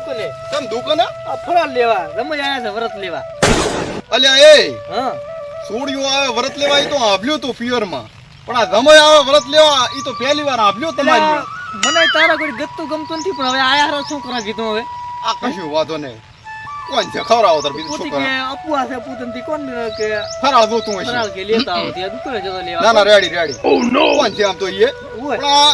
દુકાને. કેમ દુકાને? આ ફરાળ લેવા રમજ આયા છે વ્રત લેવા. અલ્યા એ હા સોડિયો આવે વ્રત લેવા ઈ તો આભલ્યો તો પિયરમાં, પણ આ જમાઈ આવે વ્રત લેવા ઈ તો પહેલી વાર આભલ્યો તમારી. મને તારા કોઈ ગતું ગમતું નથી, પણ હવે આયા હારો શું કરવા કીધું હવે? આ કશું વાંધો નહીં. કોણ છે ખવડાવો તાર બીજું શું પોતી કરે? કે અપુઆ છે પૂતનથી કોણ કે ફરાળ જોતું હશે. ફરાળ કે લેતા આવો ત્યાં દુકાને જતો લેવા. ના ના રેડી. કોણ છે આમ તો ઈએ? ઓય પણ આ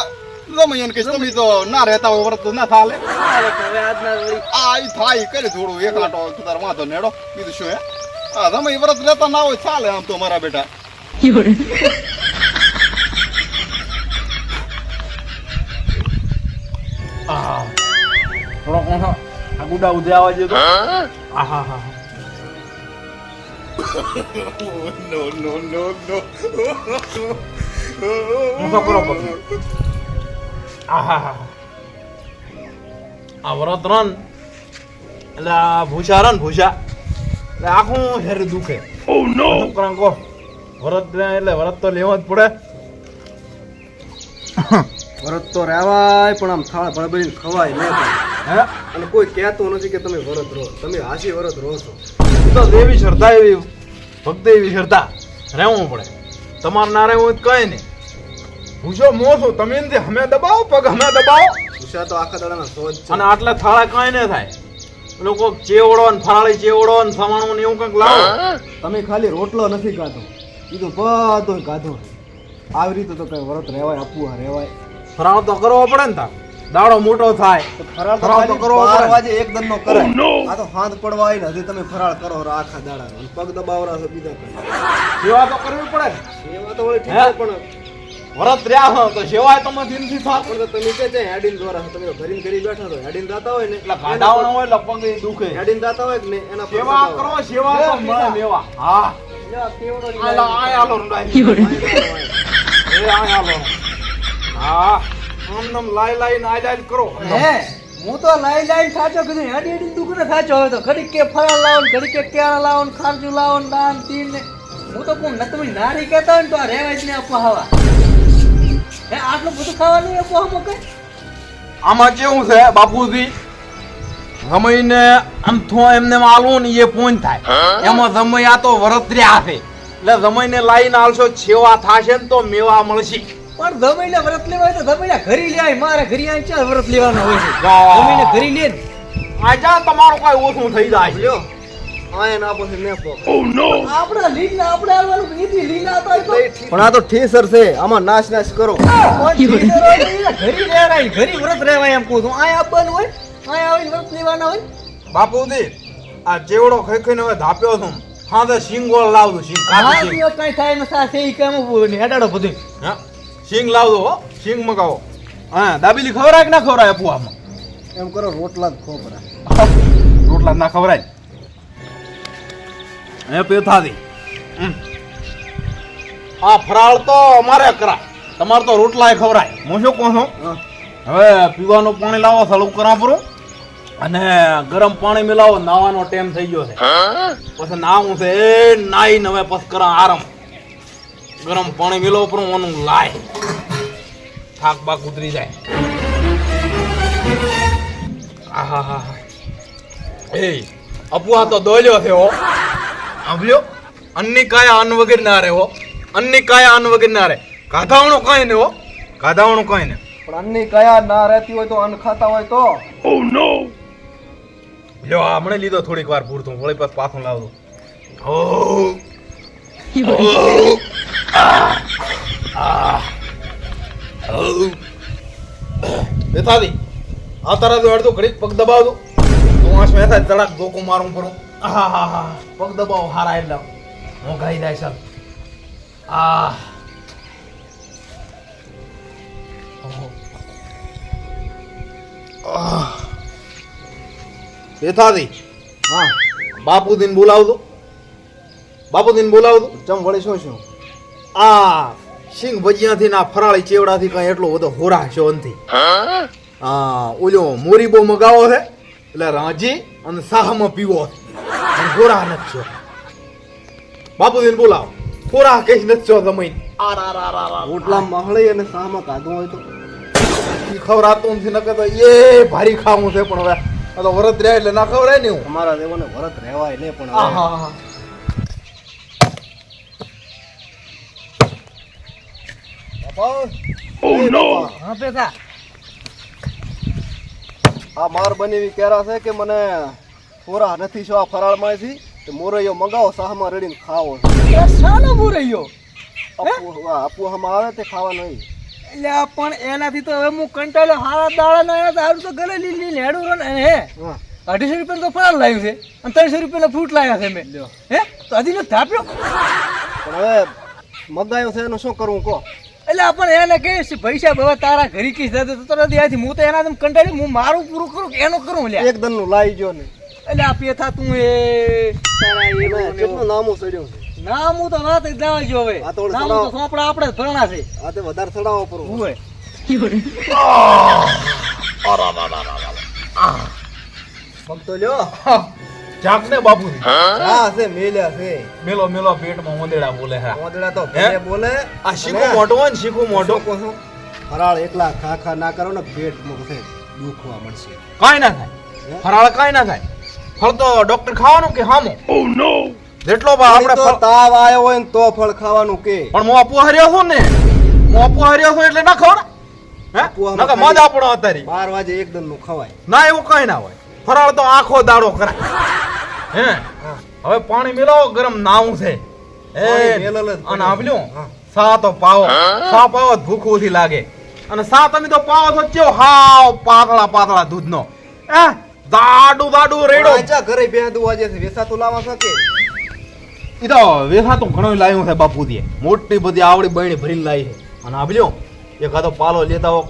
જમાઈ એને કહીશ તમે તો ના રહેતા હોય વ્રત તો ના થાલે. હવે આજના વળી આ ઈ થાય કરે થોડું એક આટો તાર વાંધો નેડો બીજું શું હે? આ જમાઈ વ્રત લેતા ના હોય ચાલે આમ તો મારા બેટા. થોડો કોણ આ ગુડા ઉદે આવા જો તો આહા નો મોટો કરો પછી આહા આ વરત રન એટલે આ ભૂસા રન ભૂસા એટલે આખું હેર દુખે. ઓ નો છોકરાંકો વરત એટલે વરત તો લેવા જ પડે. વરત તો રહેવાય પણ આમ થાળ ભળભળીને ખવાય નહીં. હે અને કોઈ કહેતું નથી કે તમે વરત રહો, તમે હાસી વરત રહો છો. તો દેવી શ્રદ્ધા એવી ભક્તિ એવી શ્રદ્ધા રહેવું પડે. તમારે ના રહેવું હોય તો કઈ નહીં. ભૂસો મોસો તમે નથી હમે દબાવો પગ હમે દબાવો ઉષા તો આખા દાડાના સોજ છે. અને આટલા થાળા કઈ ન થાય. લોકો ચેવડો ને ફરાળી ચેવડો ને સવાણું ને એવું કંઈક લાવો. તમે ખાલી રોટલો નથી ખાધો, એ તો બધું ખાધો. આવી રીતે તો કઈ વરત રહેવાય, અપુઆ રહેવાય. ફરાળ તો કરવો પડે ને તા દાડો મોટો થાય. ફરાળ ફરાળ તો તો કરવો 12 પડે. વાગે એક દનનો કરાય. આ તો હાથ પડવા આવી ને હજી તમે ફરાળ કરો છો આખા દાડાનો. અને પગ દબાવરા છો બીજા કઈ. સેવા તો કરવી પડે ને. સેવા તો વળી ઠીક હે? છે, પણ વરત રહ્યા હો તો સેવાય તો નથી થાત. પણ તો તમે કે છે હેડીન દ્વારા તમે તો ઘરીને ઘરી બેઠા છો. હેડીન જાતા હોય ને એટલે ગાડાવાળા હોય એટલે પગ ય દુખે. હેડીન જાતા હોય કે ને એના પગ સેવા દબાવો. કરો સેવા તો મળે લેવા. હા લ્યો, કેવડો લઈ આલા આવ્યો. આય આલો રૂડાઈ. એ આય આલો. હા આમ નામ લાઈ લાઈ ને આય કરો. હે હું તો લાઈ થાચો કીધું હેડી હેડી દુકાને થાચો હવે તો ઘડી કે ફરાળ લાવો ને ઘડી કે કેળા લાવો ને ખારજુ લાવો ને દાન તીન ને હું તો કોણ નતમી નારી કહેતા હોય ને તો આ રહેવાય જ ને આપવા હવા. હે આટલું બધું ખાવાનું આપવા હમો કે આમાં કેવું છે બાપુજી, સમયને આમ થો એમને આલવું ને એ પૂન થાય. એમાં સમય આ તો વરત્ર્યા છે એટલે સમયને લાઈને આલશો સેવા થાશે ને તો મેવા મળશે. પણ ધમઈને વ્રત લેવા હોય તો ધમઈને ઘરી લેવાય. મારે ઘરી આવીને ચાલ વ્રત લેવાનું હોય છે. વાહ. ધમઈને ઘરી લે ને આજા તમારું કઈ ઓછું થઈ જાય. લ્યો આય ના પછી મેં પોક. આપણા લીન ને આપણે આવવાનું નીતિ લીન આવતા હોય તો પણ આ તો ઠીસર છે, આમાં નાશ કરો. કોઈ ઠીક હોય તો એને ઘરી રહેવાય, ઘરી વ્રત રહેવાય એમ કહું છું. આય આપવાનું હોય, આય આવીને વ્રત લેવાના હોય. બાપુજી આ ચેવડો ખાઈ ખાઈને હવે ધાપ્યો છું. હા તો શીંગોળ લાવજો. શીંગ હા કાઢી શીંગ. કઈ થાય ને સાથે ઈ કામ ને હેડાડો બધું. હા શીંગ લાવજો હો. શીંગ મગાવો. હા દાબેલી ખવરાય કે ના ખવરાય અપુઆમાં? એમ કરો રોટલા જ ખોપરા. રોટલા ના ખવરાય. હે પેથાદી આ ફરાળ તો અમારે કરાય, તમારે તો રોટલા ખવરાય. હું શું કહું છું, હા. હવે પીવાનું પાણી લાવો સળું કરા પૂરું અને ગરમ પાણી મિલાવો. નાવાનો ટાઈમ થઈ ગયો છે. પછી નાવું છે એ નાઈને હવે પછી કરા આરામ. ગરમ પાણી મિલાવો પૂરું ઓનું લાય થાક બાક ઉતરી જાય. આહા એ અપુઆ તો દોલ્યો છે હો. આવ્યો અન્ની કાયા અન્ન વગર ના રે હો. અન્ની કાયા અન્ન વગર ના રે. ગાધાવણું કઈ ને હો. ગાધાવણું કઈ ને. પણ અન્ની કયા ના રહેતી હોય તો અન્ન ખાતા હોય તો લ્યો આ મને લીધો થોડીક વાર પૂરતું વળી પાછું પાછું લાવજો. ઓ બેતાદી આ તારા તો અડધો ઘડીક પગ દબાવજો. હું આ સ્વેતા તડાક ધોકો મારું પરું. આહા પગ દબાવો હારા એટલે હું ગાઈ જાય સર. આ બેતાદી હા બાપુદીન બોલાવજો. બાપુદીન બોલાવજો. ચમ વળી શું આ સિંગ ભજીયાથી ના ફરાળી ચેવડાથી કઈ એટલો બધો હોરા છે નથી. હા ઓલો મોરીબો મગાવો છે એટલે રાજી અને સાહમાં પીવો છે અને હોરા નથી છો. બાપુજીને બોલાવો. હોરા કઈ નથી છો તમે. રોટલા મહળી અને શામાં કાઢવું હોય તો ખવરાતું નથી નકર તો એ ભારી ખાવું છે પણ હવે આ તો વરત રહ્યા એટલે ના ખવડાય ને હું તમારા દેવોને વરત રહેવાય ને પણ હવે આહા. બાપા, હા પેસા આ માર બની એવી કેરા છે કે મને પૂરા નથી શું આ ફરાળમાંથી તે મોરૈયો મંગાવો સાહમાં રેડીને ખાવો છે. શાનો બુરૈયો આપુ આમાં આવે તે ખાવા નહીં. એટલે આ પણ એનાથી તો હવે હું કંટાળ્યો હારા દાડા ના દારૂ તો ગલે લીલી હેડું ને હે હા 250 રૂપિયા તો ફરાળ લાવ્યું છે અને 300 રૂપિયા ફ્રૂટ લાવ્યા છે મેં હે તો હજી નથી થાપ્યો પણ હવે મગાયું છે એનું શું કરવું કહો. એટલે આપણ એને કહીશ પૈસા હવે તારા ઘરે કીશ તો ત્યાંથી હું તો એના કંટાળી હું મારું પૂરું કરું કે એનો કરું લ્યા એક દનનું લાવી જો ને એટલે આ પેથા તું એ તારા એને એવું ને કેટલું એવું. નામું ચડ્યું છે. નામ હું તો વાત જ જવા જો હવે આ તો ઓલું નામ તો સોપડા આપણે જ ભરણા છે આ તે વધારે ચડાવવો પડવું. ઉવે ભક્તો લ્યો જાગ ને બાપુજી હા છે મેલ્યા છે મેલો મેલો પેટમાં ઓંદેડા બોલે હા મોદડા તો હે? ભલે બોલે આ શીખું મોટો હોય ને શીખું મોટો કહો છો ફરાળ એકલા ખા ખા ના કરો ને પેટમાં છે દુખવા મળશે. કાંઈ ના થાય ફરાળ કાંઈ ના થાય ફળ તો ડોક્ટર ખાવાનું કે હામો જેટલો આપણે તો તાવ આવ્યો હોય ને તો ફળ ખાવાનું કે પણ હું આપું હર્યો છું ને હું આપું હર્યો છું એટલે ના ખવડા હે આપું નકર આમાં મજા આપણો અત્યારે 12 વાગે એક દન નું ખવાય. ના એવું કઈ ના હોય ફરાળ તો આખો દાડો કરાય હે હવે પાણી મિલાવો ગરમ નાવું છે પાણી મેલેલ જ અને પડ્યું. આભલ્યું હા. સા તો પાવો સા પાવો તો ભૂખ ઓછી લાગે અને સા તમે તો પાવો તો કેવો હાવ પાતળા પાતળા દૂધનો હે દાડુ દાડુ રેડો આચા ઘરે બેહદું આજે છે વેસાતું લાવા શકે. ઈ તો વેસાતું ઘણું લાવ્યું છે બાપુજીએ મોટી બધી આવડી બહેણી ભરીને લાવી છે અને આભલ્યું એક આતો પાલો લેતા હો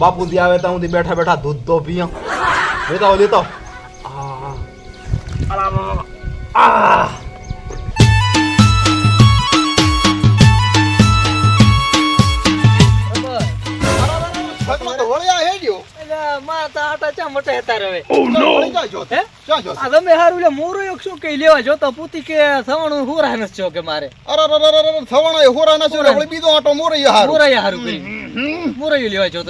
બાપુજી આવે ત્યાં સુધી બેઠા બેઠા દૂધ તો પીયા લેતા હો લેતા હો. આ છતમાં તો વળ્યા હેડ્યો. એટલે માતા આટા ચા મોટા હેતા હવે વળી ક્યાં જો? હે ક્યાં જો? આ તમે હારું લે મોરો શું કઈ લેવા જોતો પૂતી કે સવાણું હુરા નસ છો કે મારે અરે થવાણા એ હોરા ના છે હોરા. વળી બીજો આટો મોરૈયા હારું. મોરૈયા હારું કરી મોરૈયું લેવા જોતો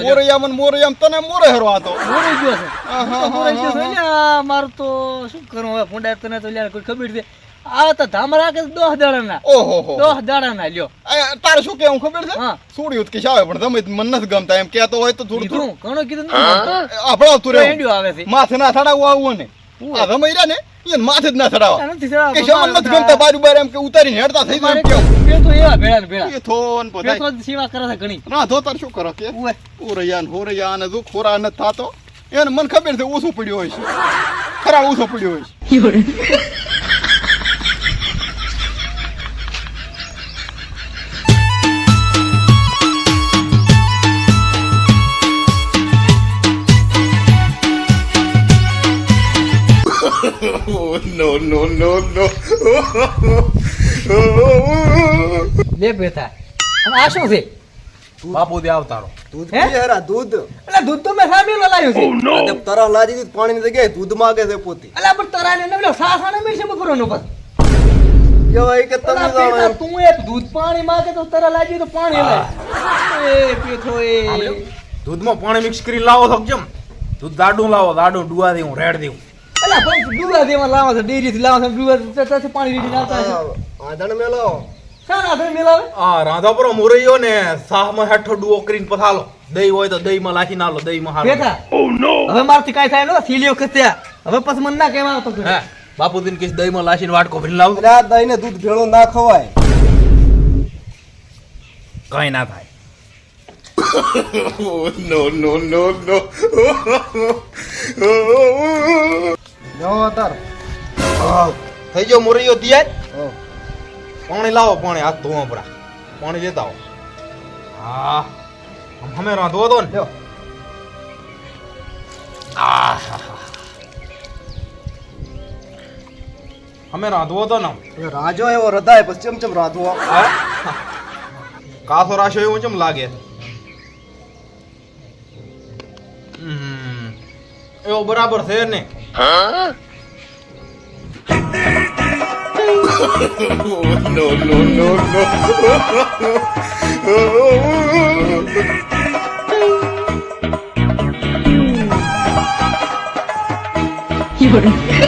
મોરૈયા તને મોરે હરો આતો. મોરઈ ગયો છે આહા, તો મોરઈ ગયો છે લ્યા મારું તો શું કરું હવે ફૂંડા તને તો લ્યા કોઈ ખબર છે આ તો ધામરા કે 10 દાડાના ઓહો હો 10 દાડાના લ્યો તારે શું કેવું ખબર છે હા. સોડ્યું કે શાવે પણ તમે મને નથી ગમતા એમ કહેતો હોય તો થોડું થોડું કીધું ઘણું કીધું નથી ગમતો. આપડાવતું તો રહેવું. એંડ્યું આવે છે માથે ના ચડાવવું આવું ને આ રમાઈ રહ્યા ને એને માથે જ ના ચડાવવા આ નથી ચડાવતો. કે શમન નથી ગમતા બાજુ બાર એમ કે ઉતારીને હેડતા થઈ જાય મારે એમ કેવું પેલો એવા ભેળા ને ભેળા એ થોન પેલો પતાય જ સેવા કરે છે ઘણી ના ધો તાર શું કરો કે ઉવે. ઓરૈયા ને હોરૈયા ને દુખ ખોરા ન થાતો એને મને ખબર છે ઓછું પડ્યું હોય છે ખરા ઓછો પડ્યો હોય છે લે બેઠા અને આ શું છે બાપુજી આવતારો દૂધ હે? પી હેરા દૂધ એટલે દૂધ તો મેં સામેલો લાવ્યો છે આ તે તરા લાજી દીધું પાણીની જગ્યાએ દૂધ માગે છે પોતી. એટલે પણ તરાને ને પેલો સાસાને મેં છે બપોરનો બસ કહેવાય કે તમે અલા જાણો પેલા એમ. તું એ દૂધ પાણી માંગે તો તરા લાગી તો પાણી લાય એ પેથો એ દૂધમાં પાણી મિક્સ કરી લાવો તો કેમ દૂધ દાડું લાવો દાડું ડુવા દે હું રેડ દેવું અલા પણ ડુવા દેવા લાવો છે ડેરી થી લાવો છે ડુવા ત્યાંથી પાણી રેડી લાવતા છે આંધણ મેલો શાના આધારે મિલાવે આ રાંધા પરો મોરૈયો ને સાહમાં હેઠો ડુઓ કરીને પથાલો દહીં હોય તો દહીંમાં લાખી નાલો દહીંમાં હાલો બેટા હવે મારથી કાઈ થાય નો સીલીઓ ખસ્યા હવે પછી મને ના કહેવા આવતો હે બાપુજીને કીધું દહીંમાં લાખીને વાટકો ભરી લાવ એટલે આ દહીંને દૂધ ભેળું ના ખવાય. કઈ ના થાય જાઓ તાર. થઈ ગયો મોરૈયો તૈયાર હો. પાણી લાવો પાણી હાથ ધોવા પરા પાણી લેતા આવો હા અમે રાંધવો તો ને લ્યો. અમે રાંધવો તો ને એ રાજો એવો હૃદય પછી ચમચમ રાધવો. કાસો રાશો એવું ચમ લાગે એવો બરાબર છે ને આંભળ્યો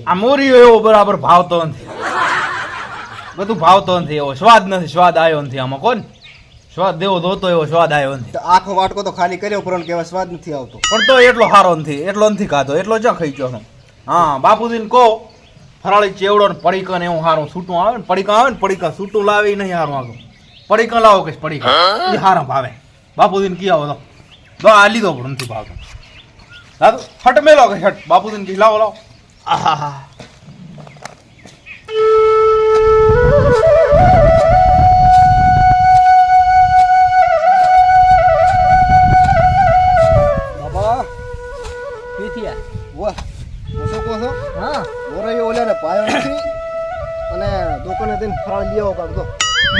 આ મોરીઓ એવો બરાબર ભાવતો નથી, બધું ભાવતો નથી, એવો સ્વાદ નથી, સ્વાદ આવ્યો નથી આમાં. કોણ સ્વાદ દેવો દોતો એવો સ્વાદ આવ્યો નથી. તો આખો વાટકો તો ખાલી કર્યો પરંતુ કેવા સ્વાદ નથી આવતો. પણ તો એટલો સારો નથી, એટલો નથી ખાતો, એટલો ક્યાં ખાઈ ગયો હું. હા બાપુજીને કહો ફરાળી ચેવડો ને પડીકા ને એવું સારું છૂટું આવે ને, પડીકા આવે ને પડીકા છૂટું લાવી નહીં સારું આગળ પડીકા લાવો કે પડીકા એ સારા ભાવે. બાપુજીને કી આવો તો આ લીધો પણ નથી ભાવતો. દાદુ ફટ મેલો કે ફટ બાપુજીને કી લાવો લાવો. આહા બાબા પીથિયા વાહ હું શું કહું છું હા મોરૈયો ઓલાને પાયો નથી અને દુકાને જઈને ફરાળ લઈ આવો કાઢ દો.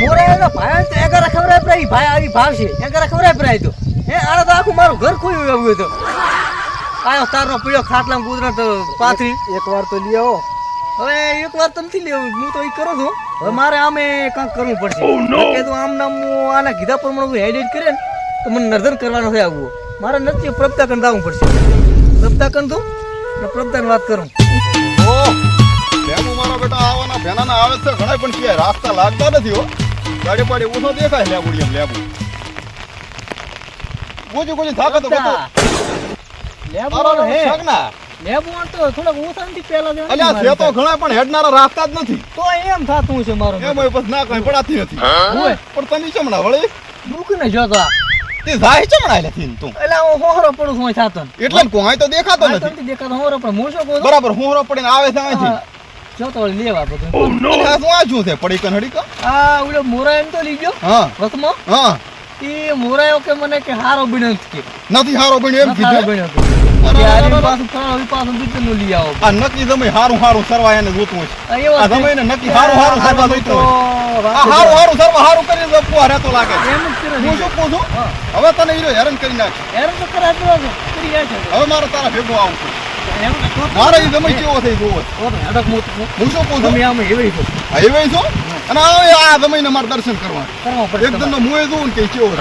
મોરાનો ભાઈ તો એગારા ખવરાય પ્રાઈ ભાઈ આવી ભાવશે એગારા ખવરાય પ્રાઈ તો હે આને તો આખું મારું ઘર ખોયું એવું તો આયો તારનો પીળો ખાટલામાં કૂતરા તો પાથરી એક વાર તો લઈ આવો. હવે એક વાર તો નથી લેવું હું તો એ કરું છું હવે મારે આમે કાંઈક કરવું પડશે કે તો આમ નામ હું આના કીધા પ્રમાણે એડિટ કરે ને તો મને નર્ધન કરવાનો છે આવવું મારે નથી પ્રપતાકન જવું પડશે પ્રપતાકન તો પ્રપતાકન વાત કરું ભેમો મારા બેટા આવવાના ભેનાના આવે છે ઘણા પણ ક્યાંય રાસ્તા લાગતા નથી હો. ગાડી પાડી ઊંધો દેખાય લેબુડી એમ લેબુ ગોજી ગોજી થાકે તો બેટો લેબુ હે શકના લેબુ તો થોડા ઓછાથી પહેલા દેવાનું અલ્યા છે તો ઘણા પણ હેડનારા રાસ્તા જ નથી. તો એમ થાતું છે મારું એમ હોય પછી ના કઈ પડાતી નથી. હોય પણ તમે ચમણા વળી દુઃખ ને જોતો તે જાય ચમણા લેથી તું એટલે હું હોહરો પડું છું થાતો એટલે ને કોહાય તો દેખાતો નથી. નથી દેખાતો હોહરો પણ હું શું કહું છું? બરાબર હોરો પડીને આવે છે અહીંથી. જોતો વળી લેવા બધું એટલે આ શું આ શું છે પડીકન હડીકન? આ ઓલો મોરા એમ તો લઈ ગયો હા વસમાં હા એ મોરાયો કે મને કે હારો બન્યો છે કે નથી હારો બન્યો એમ હારો કીધું. બન્યો છે. કે આ રીત પાછું ફરાળી પાછું દૂધનું લઈ આવો આ નક્કી જમે હારું હારું સરવા એને જોતું હોય છે. આ એવો આ છે. જમાઈને નક્કી હારું હારું સરવા જોઈતું તો હોય. વાત આ હારું હારું સરવા હારું કરીને જપવા રહેતો લાગે. એમ જ કરે હું શું કહું છું હવે તને ઈરો હેરાન કરી નાખ. હેરાન તો કરાય તો કરી જાય છે હવે મારે તારા ભેગું આવું છે. એમ તો મારે ઈ જમાઈ કેવો થઈ જોવો છે. તો હડક મોત હું શું કહું છું તમે આમ એવી છો હવે છું અને હવે આ જમાઈને મારે દર્શન કરવા કરવા પડે એક દિનનો મુએ જોઉં ને કે કેવો છે.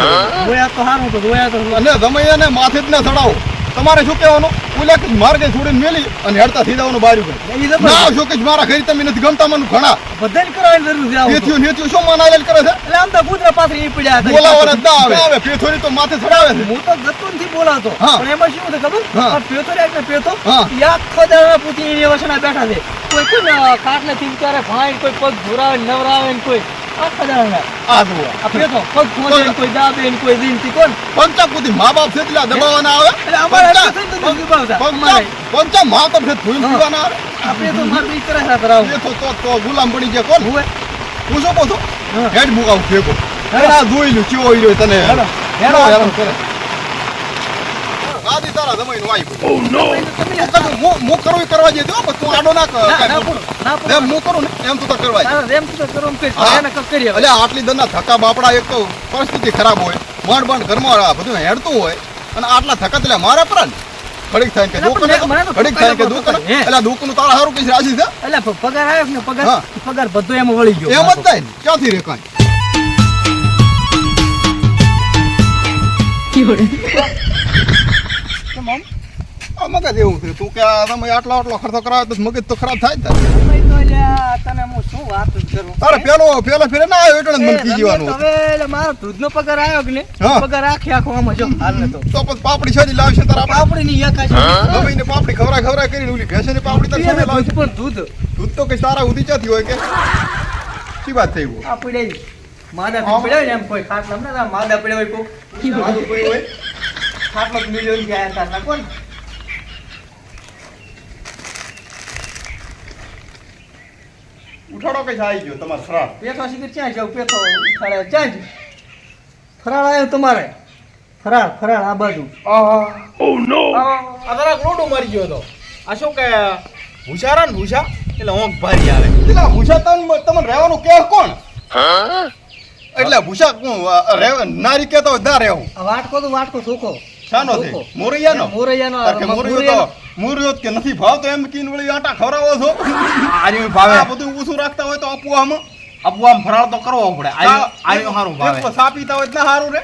જોયા તો હારું તો જોયા તો અને જમાઈને માથે જ ના ચડાવો. તમારે શું કહેવાનું ઓલા કે માર્ગે છોડીને મેલી અને હેડતા થઈ જવાનું બાર્યું કરે. એ તો ના શું કે મારા ઘરે તમે નથી ગમતા મને ઘણા બધાને કરવાની જરૂર છે આવું તો. નેથિયું નેથિયું શું મનાલેલ કરે છે. એટલે આમ તો કૂતરા પાથરી ઈ પડ્યા હતા. બોલાવાના જ ના આવે પેથોરી તો માથે ચડાવે છે. હું તો ગતો નથી બોલાતો હા. પણ એમાં શું છે ખબર હા. આ પેતો રે એટલે પેતો હા. ઈ આખો દાડો પૂછી એની વસણા બેઠા છે કોઈ કોઈ ખાટલે થી ઉતારે ભાઈ કોઈ પગ ધોરાવે ને નવરાવે ને કોઈ આખો દાડો આ જુઓ આ પેતો પગ ખોલે ને કોઈ દાબે ને કોઈ રીંગથી કોણ પંચા કુદી મા બાપ છે એટલા દબાવવાના આવે. એટલે અમારે એટલું થઈને તો નથી દબાવતા. અમારે પંચા મા બાપ છે ધોઈને પીવાના આવે. આ પેતો મારી કરે છે તરાવ એ તો ગુલામ પડી જાય કોણ હુએ હું શું કહું છું હા. હેડ મુકાવ ફેંકો હેડ. આ જોઈ લ્યો કેવો હીરો તને હેડો. હેડો હેરાન કરે આદી તારા જમાઈનું વાઈ તમે હું કરું ઈ કરવા જઈ દો પણ તું આડો ના કર ના પૂરો ના પૂરો એમ હું કરું ને એમ તું તો કરવા તારા રેમ તો કરો એમ કઈ હા. એને કક કરીએ એટલે આટલી દરના ધક્કા બાપડા એક તો પરિસ્થિતિ ખરાબ હોય માંડ માંડ ઘરમાં આ બધું હેડતું હોય અને આટલા ધક્કા એટલે મારા પર ને ઘડીક થાય કે એટલે દુકાને પણ મને તો ઘડીક થાય કે દુકાને હે. એટલે દુકાનનું તારા હારું કઈ રાજી છે એટલે પગાર આવ્યો ને પગાર હા. પગાર બધો એમાં વળી ગયો એમ જ થાય ને ક્યાંથી રે કાંઈ કેમ આમ? આ મગજ એવું છે તું કે આ તમે આટલો આટલો ખર્ચો કરાવે તો મગજ તો ખરાબ થાય જ તારે. સમય તો લ્યા, તને હું શું વાત જ કરું તારે પેલો ફેરે ના આવ્યો એટલે જ મને એ કીજીવાનું રમેશ, હવે એટલે મારો દૂધનો પગાર આવ્યો કે ને હા. પગાર આખે આખો આમાં જો હાલ ને તો તો પછી પાપડી છોડી લાવશે તારા આપણે પાપડી ની એકાશી ગમીને પાપડી ખવરા કરીને ઓલી ભેંસની પાપડી તારે છોડી લાવશે પણ દૂધ દૂધ તો કઈ સારા ઉધી ચાથી હોય કે શી વાત થઈ ગયું આ પડે માદા પડ્યા ને એમ કોઈ ખાટલા ને માદા પડ્યા હોય કોઈ માદું પડ્યું હોય ખાટલો જ મિલિયન ગયા તારના કોણ ઉઠાડો કઈ આવી ગયો તમારે ખરાબ પેથો શીખર ક્યાં જાવ પેથો ઉઠાડે ક્યાં જ ફરાળ આવ્યો તમારે ફરાળ આ બાજુ આ જરાક લોડો મારી ગયો તો આ શું કે ભૂસારા ને ભૂસા એટલે ઊંઘ ભારી આવે. એટલે ભૂસા તમને રહેવાનું કે કોણ એટલે ભૂસા નારી કેતો હોય ના રહેવું આ વાટકો ચોખ્ખો શાનો છે ચોખ્ખો. મોરૈયાનો મોરૈયાનો આ કે મોરૈયો તો મોરૈયો કે નથી ભાવતો એમ કીન વળી આટા ખવડાવો છો આજે ભાવે આ બધું ઊંચું રાખતા હોય તો આપવું આમાં આપું આમ ફરાળ તો કરવો પડે આયો સારું ભાવે એકલો સા પીતા હોય એટલે સારું રે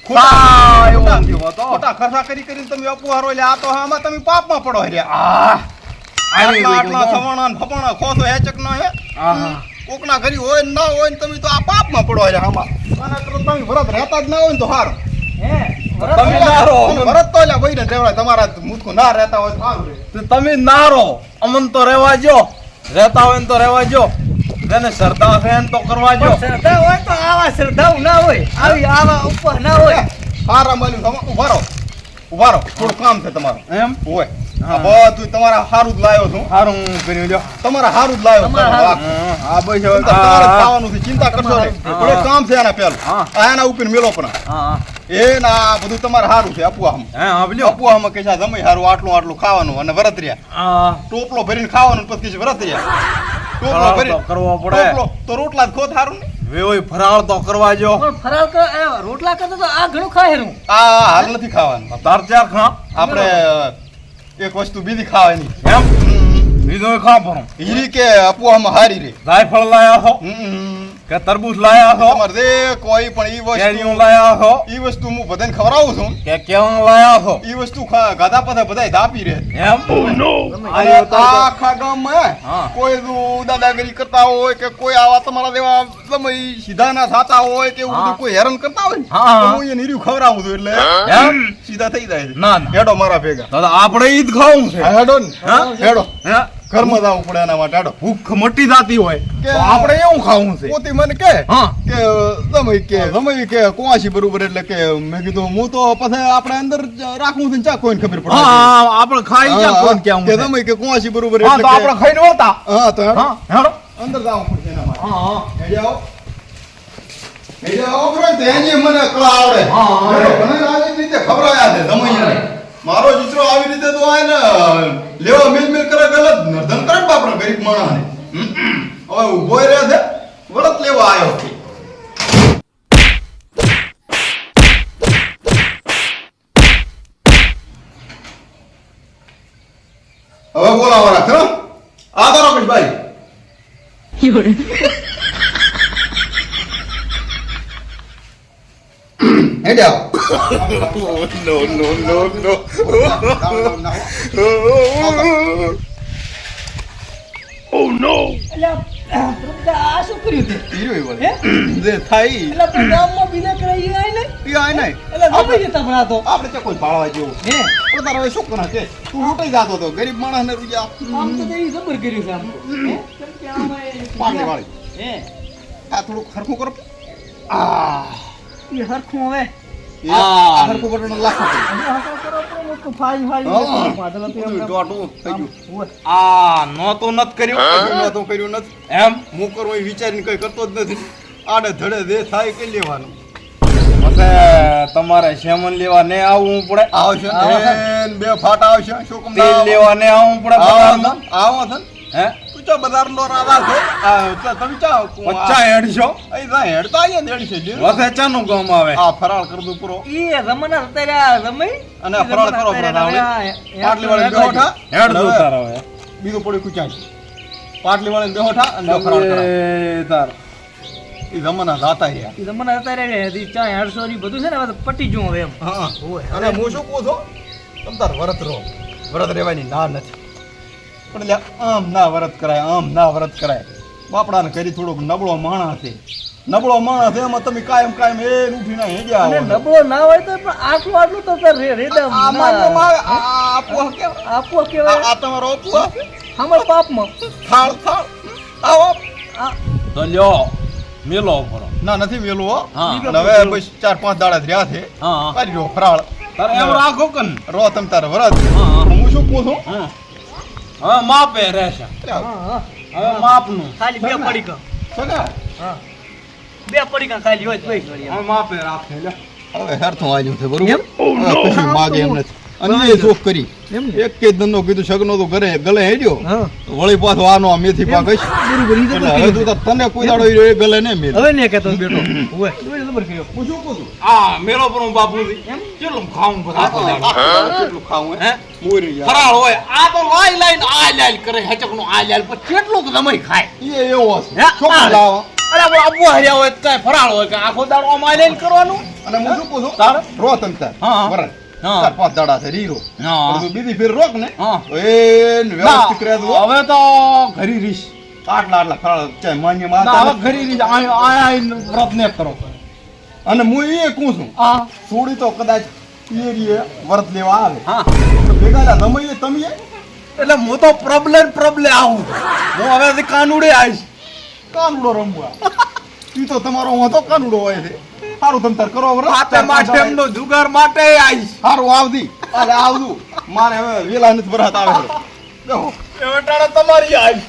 સા એવો ખોટા થયો હતો. ખોટા ખર્ચા કરીને તમે અપુ હારો એટલે આ તો આમાં તમે પાપમાં પડો રે આયો આટલા સવાણા ને ફપાણા ખોસો હેચક નો હે કોકના ઘરી હોય ને ના હોય ને તમે તો આ પાપમાં પડો રે આમાં આના કરતા તમે વરત રહેતા જ ના હોય ને તો સારું તમે ના રહો વરત તો એટલે ભાઈ ને રહેવાય તમારા મુદકો ના રહેતા હોય તો સારું રે તમે ના રહો અમન તો રહેવા જો રહેતા હોય ને તો રહેવા જો જેને શ્રદ્ધા છે ને તો કરવા જો શ્રદ્ધા હોય તો આવા શ્રદ્ધાઓ ના હોય આવી આવા ઉપર ના હોય સારા માલ્યું ઉભા રહો થોડું કામ છે તમારું એમ હોય આ બધું તમારા હારું જ લાવ્યો છું સારું કર્યું લ્યો તમારા હારું જ લાવ્યો છું. તમારા હા બસ હવે તમારે જ ખાવાનું છે ચિંતા કરશો નહીં થોડું કામ છે આના પેલું હા. આના ઉપર મેલો પણ હા એ ના બધું તમારે હારું છે અપુઆમાં હે હાબલ્યો અપુઆમાં કે જમાઈ હારું આટલું ખાવાનું અને વરત રહ્યા ટોપલો ભરીને ખાવાનું ને પછી વરત રહ્યા ટોપલો ફરાળ ભરી તો કરવો પડે. ટોપલો તો રોટલા જ ખોત હારું ને વેવાય ફરાળ તો કરવા જો પણ ફરાળ કર રોટલા કરતા તો આ ઘણું ખાય હું આ હાલ નથી ખાવાનું તાર ચાર ખા આપણે એક વસ્તુ બીજી ખાવાની એમ બીજો ખા પણ હીરી કે અપુઆમાં હારી રે જાયફળ લાયા છો કે તરબૂચ લાયા છો તમારે દે કોઈ પણ ઈ કેરીઓ વસ્તુ લાયા છો ઈ વસ્તુ હું બધાને ખવડાવું છું કે કેવું લાયા છો ઈ વસ્તુ ગાધા પાસે બધાય ધાપી રહે એમ અને આખા ગામમાં હા. કોઈ દાદાગીરી કરતા હોય કે કોઈ આવા તમારા જેવા તમે સીધા ના થતા હોય કે એવું હા. બધું કોઈ હેરાન કરતા હોય ને હા. તો હું એ નીર્યું ખવડાવું છું એટલે એમ સીધા થઈ જાય છે. ના ના હેડો મારા ભેગા દાદા આપણે ઈ જ ખાવું છે હા, હેડો ને હા? હેડો હે ઘરમાં જવું પડે એના માટે હેડો ભૂખ મટી જાતી હોય કે તો આપણે એવું ખાવું છે પોતે મને કે હા તમે કે કુવાસી બરોબર એટલે કે મેં કીધું હું તો પછી આપણે અંદર જ રાખવું છે ને ચા કોઈને ખબર પડે હા આપણે ખાઈ જા કોણ કેવું કે છે તમે કે કુવાસી બરોબર હા એટલે તો કે- આપણે ખાઈને હોતા હા તો હેડો હા હેડો અંદર જવું પડશે એના માટે હા હા હેડી આવો ખરો ને તો એની મને કળા આવડે હા, હા. હેડો, મને આવી રીતે ખબરાયા છે દમૈયાને. મારો દીકરો આવી રીતે તો આને લેવા મિલ કરે ગલત નર્ધન કરે ને બાપડા ગરીબ માણસને હવે ઊભો રહે છે વળત લેવા આવ્યો છે હવે બોલાવા ખરો આ તો રમેશભાઈ હેડી આવો એટલે આ શું કર્યું તે હીરો વળે. હે? જે થાય એટલે પણ ગામમાં બીજા કરાઈ આય ને ઈ આય નહીં. એટલે ગમે છે તમણા તો આપણે ત્યાં કોઈ ભાળવા જેવું હે પણ તારે હવે શું કરે છે તું લૂંટાઈ જાતો હતો ગરીબ માણસને રૂપિયા આમ તો તે જબર કર્યું છે આમ હે? કેમ કે આમાં એ- પાટલી વાળી. હે આ થોડુંક હરખું કરો એ હરખું હવે આ હરખું બટન લાખો હમણાં હરખું કરો તો મોટું ફાઈ ફાઈ પાછળ તો એમ દોઢું થઈ ગયું હોય. આ નહોતું નત કર્યું મેં તો કર્યું નથી એમ હું કરવું એ વિચારીને કઈ કરતો જ નથી આડે ધડે જે થાય કે લેવાનું પછી તમારે શેમન લેવા ને આવવું પડે આવશે ને બે ફાટ આવશે શું કમ તેલ લેવા ને આવવું પડે બજારમાં. આવો છે હે તું ચા બજાર નો રાધા છે તમે ચા પચ્ચા હેડશો અહીં જા હેડ તો આયા ને હેડ છે લ્યો. વસે ચાનું ગામ આવે આ ફરાળ કર દઉં પૂરો ઈ રમણા અત્યારે આ રમાઈ અને આ ફરાળ કરો પાટલી વાળી બેહોઠા હેડ દો તાર હવે બીજું પડ્યું કુચાય પાટલી વાળી બેહોઠા અને ફરાળ કરો એ તાર એ જમાના જાતા રહ્યા રમણા અત્યારે ચા 800 ની બધું છે ને હવે તો પટી જવું હવે એમ હા અને હું શું કહું છું તમ તાર વરત રહો વરત રહેવાની ના નથી પણ લે આમ ના વરત કરાય આમ ના વરત કરાય બાપડાને કરી થોડોક નબળો માણસ છે એમાં તમે કાયમ એ ઉઠીને હેડ્યા અને આવો. નબળો ના હોય તો પણ આટલું તો રેડમ આ માનવામાં આવે, આ આપવો કેવાય. આપો કેવાય આ તમારો આપવો હમણાં પાપમાં થાળ આવો આ તો લ્યો મેલો ભરો ના નથી વેલું હો હા. અને હવે બસ 4-5 દાડા જ રહ્યા છે હા કરી લો ફરાળ તારે એમ રાખો કન રો તમ તાર વરત હા. હું શું કહું છું હા હવે માપે રહેશે હા, હા. હવે માપનું ખાલી બે પડીકા સગા હા બે પડીકા ખાલી હોય તો બસ વળી હવે માપે રાખે લ્યો હવે હેરથું આવ્યું છે બરોબર એમ? હવે કશું માગે એમ નથી અને એ શોખ કરી એમ ને? એક કે ધંધો કીધું સગનો તો ઘરે ગલે હેડ્યો હા વળી પાછો આનો આ મેથી પાક હશે બરોબર ઈ એટલે જબર હવે તું કર્યું. તાર તને કોઈ દાડો એ ગલે ને મેલ હવે ને કહેતો બેઠો હોય જબર કર્યો હું શું કહું છું આ મેલો પર બાપુજી એમ કેટલું ખાવું બધા કેટલું ખાવું હે મોરી યાર ફરાળ હોય આ તો લાઈ લાઈન આ લાઈલ કરે હેચકનું આ લાઈલ પર કેટલું જમાઈ ખાય એ એવો હશે હે? છોકરો લાવો અરે આબુ હર્યા હોય તો કાંઈ ફરાળ હોય કે આખો દાડો આમાં લઈને કરવાનું અને હું શું કહું છું તારે? રો તમ તાર હા. વરસ હા. 4-5 દાડા છે રીરો હા. પણ તું બીજી ફેર રોક ને હા. તો એને વ્યવસ્થિત રહે તો હવે તો ઘરી રીશ આટલા ફરાળ ચાહે માન્ય ના હવે માતા ઘરી રીશ આ વ્રત ને કરો અને હું એ કહું છું હા થોડી તો કદાચ એ વરત લેવા આવે હા તો ભેગા ના રમીએ તમે એટલે હું તો પ્રબલે આવું હું હવે કાનુડે આવીશ કાનુડો રમવા ઈ તો તમારો હું તો કાનુડો હોય છે સારું તમ તાર કરો વરસ માથે માઠેમનો જુગાર માટે આવીશ સારું આવજી અરે આવજો મારે હવે વેલા નથી ભરાત આવે છે. જો એ વટાણા તમારી આવીશ